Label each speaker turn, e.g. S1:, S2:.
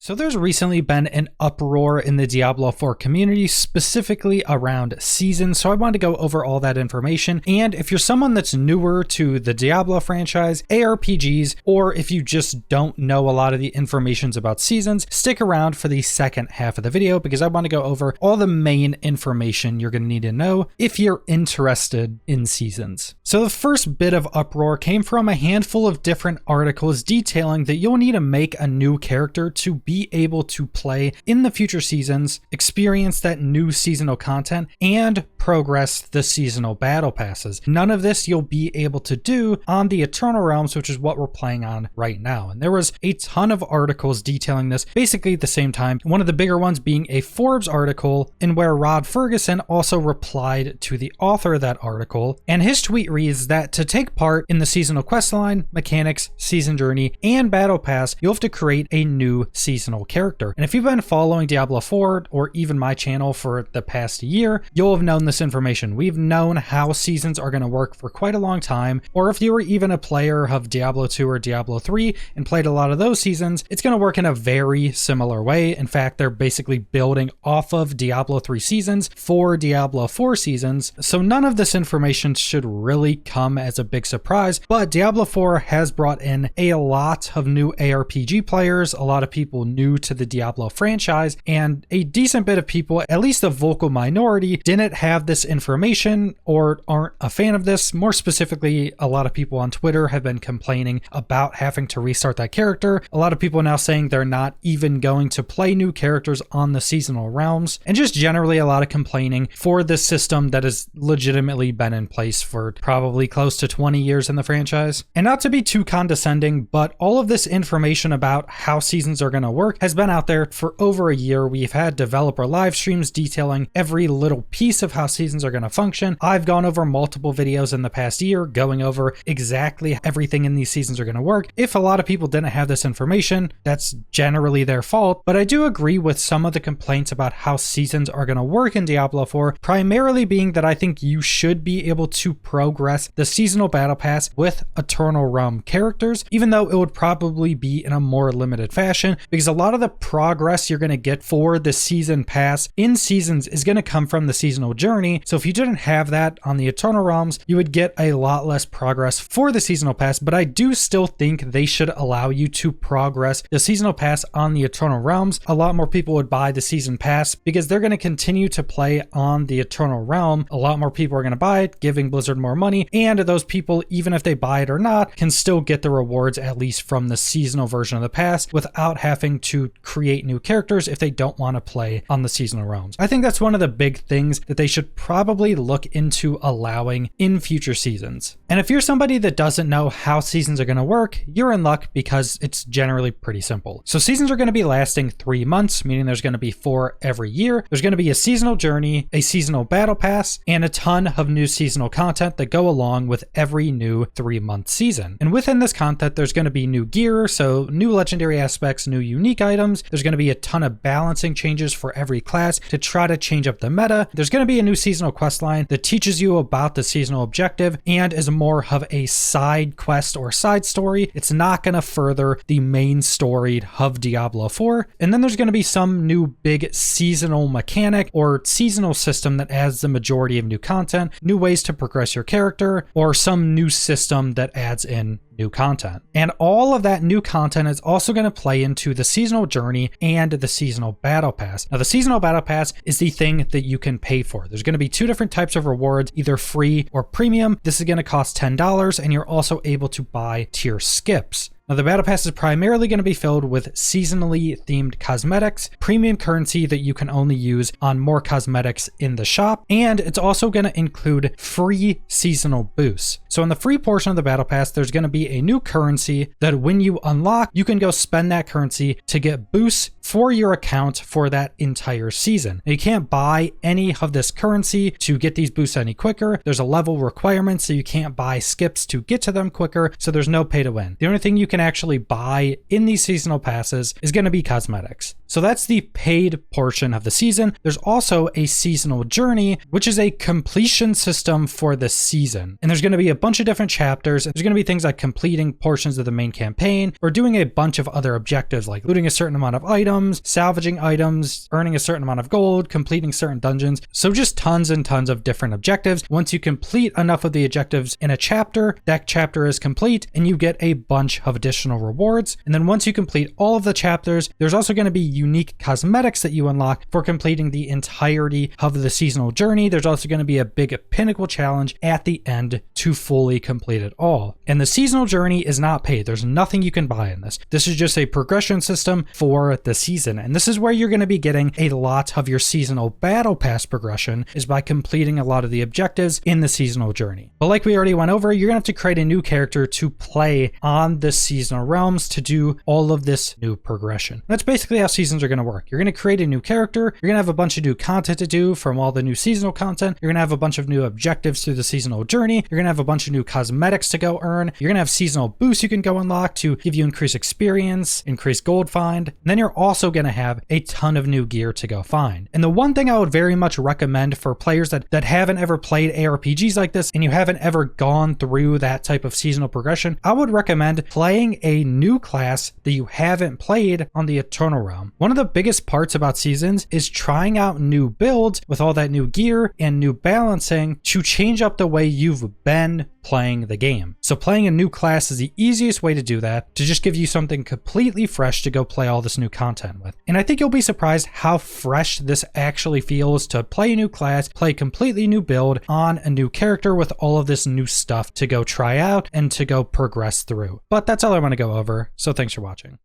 S1: So there's recently been an uproar in the Diablo 4 community, specifically around seasons, so I wanted to go over all that information. And if you're someone that's newer to the Diablo franchise, ARPGs, or if you just don't know a lot of the information about seasons, stick around for the second half of the video because I want to go over all the main information you're going to need to know if you're interested in seasons. So the first bit of uproar came from a handful of different articles detailing that you'll need to make a new character to be able to play in the future seasons, experience that new seasonal content, and progress the seasonal battle passes. None of this you'll be able to do on the Eternal Realms, which is what we're playing on right now. And there was a ton of articles detailing this basically at the same time. One of the bigger ones being a Forbes article in where Rod Ferguson also replied to the author of that article. And his tweet reads that to take part in the seasonal questline, mechanics, season journey, and battle pass, you'll have to create a new seasonal character. And if you've been following Diablo 4 or even my channel for the past year, you'll have known this information. We've known how seasons are going to work for quite a long time, or if you were even a player of Diablo 2 or Diablo 3 and played a lot of those seasons, it's going to work in a very similar way. In fact, they're basically building off of Diablo 3 seasons for Diablo 4 seasons, so none of this information should really come as a big surprise, but Diablo 4 has brought in a lot of new ARPG players, a lot of people new to the Diablo franchise, and a decent bit of people, at least a vocal minority, didn't have this information or aren't a fan of this. More specifically, a lot of people on Twitter have been complaining about having to restart that character. A lot of people now saying they're not even going to play new characters on the seasonal realms, and just generally a lot of complaining for this system that has legitimately been in place for probably close to 20 years in the franchise. And not to be too condescending, but all of this information about how seasons are going to work has been out there for over a year. We've had developer live streams detailing every little piece of how seasons are going to function. I've gone over multiple videos in the past year going over exactly everything in these seasons are going to work. If a lot of people didn't have this information, that's generally their fault, but I do agree with some of the complaints about how seasons are going to work in Diablo 4, primarily being that I think you should be able to progress the seasonal battle pass with Eternal Realm characters, even though it would probably be in a more limited fashion, because a lot of the progress you're going to get for the season pass in seasons is going to come from the seasonal journey. So if you didn't have that on the Eternal Realms, you would get a lot less progress for the seasonal pass, but I do still think they should allow you to progress the seasonal pass on the Eternal Realms. A lot more people would buy the season pass because they're going to continue to play on the Eternal Realm. A lot more people are going to buy it, giving Blizzard more money, and those people, even if they buy it or not, can still get the rewards at least from the seasonal version of the pass without having to create new characters if they don't want to play on the seasonal realms. I think that's one of the big things that they should probably look into allowing in future seasons. And if you're somebody that doesn't know how seasons are going to work, you're in luck because it's generally pretty simple. So seasons are going to be lasting 3 months, meaning there's going to be 4 every year. There's going to be a seasonal journey, a seasonal battle pass, and a ton of new seasonal content that go along with every new 3-month season. And within this content, there's going to be new gear, so new legendary aspects, new unique items. There's going to be a ton of balancing changes for every class to try to change up the meta. There's going to be a new seasonal quest line that teaches you about the seasonal objective and is more of a side quest or side story. It's not going to further the main story of Diablo 4. And then there's going to be some new big seasonal mechanic or seasonal system that adds the majority of new content, new ways to progress your character, or some new system that adds in new content. And all of that new content is also going to play into the seasonal journey and the seasonal battle pass. Now, the seasonal battle pass is the thing that you can pay for. There's going to be 2 different types of rewards, either free or premium. This is going to cost $10, and you're also able to buy tier skips. Now, the battle pass is primarily going to be filled with seasonally themed cosmetics, premium currency that you can only use on more cosmetics in the shop, and it's also going to include free seasonal boosts. So in the free portion of the battle pass, there's going to be a new currency that when you unlock, you can go spend that currency to get boosts for your account for that entire season. Now, you can't buy any of this currency to get these boosts any quicker. There's a level requirement, so you can't buy skips to get to them quicker, so there's no pay to win. The only thing you can actually buy in these seasonal passes is going to be cosmetics. So that's the paid portion of the season. There's also a seasonal journey, which is a completion system for the season. And there's going to be a bunch of different chapters. There's going to be things like completing portions of the main campaign or doing a bunch of other objectives like looting a certain amount of items, salvaging items, earning a certain amount of gold, completing certain dungeons. So just tons and tons of different objectives. Once you complete enough of the objectives in a chapter, that chapter is complete and you get a bunch of additional rewards. And then once you complete all of the chapters, there's also going to be unique cosmetics that you unlock for completing the entirety of the seasonal journey. There's also going to be a big pinnacle challenge at the end to fully complete it all. And the seasonal journey is not paid. There's nothing you can buy in this. This is just a progression system for the season. And this is where you're going to be getting a lot of your seasonal battle pass progression, is by completing a lot of the objectives in the seasonal journey. But like we already went over, you're going to have to create a new character to play on the seasonal realms to do all of this new progression. That's basically how seasons are going to work. You're going to create a new character. You're going to have a bunch of new content to do from all the new seasonal content. You're going to have a bunch of new objectives through the seasonal journey. You're going to have a bunch of new cosmetics to go earn. You're going to have seasonal boosts you can go unlock to give you increased experience, increased gold find. And then you're also going to have a ton of new gear to go find. And the one thing I would very much recommend for players that haven't ever played ARPGs like this and you haven't ever gone through that type of seasonal progression, I would recommend playing a new class that you haven't played on the Eternal Realm. One of the biggest parts about seasons is trying out new builds with all that new gear and new balancing to change up the way you've been playing the game. So playing a new class is the easiest way to do that, to just give you something completely fresh to go play all this new content with. And I think you'll be surprised how fresh this actually feels to play a new class, play a completely new build on a new character with all of this new stuff to go try out and to go progress through. But that's all I want to go over, so thanks for watching.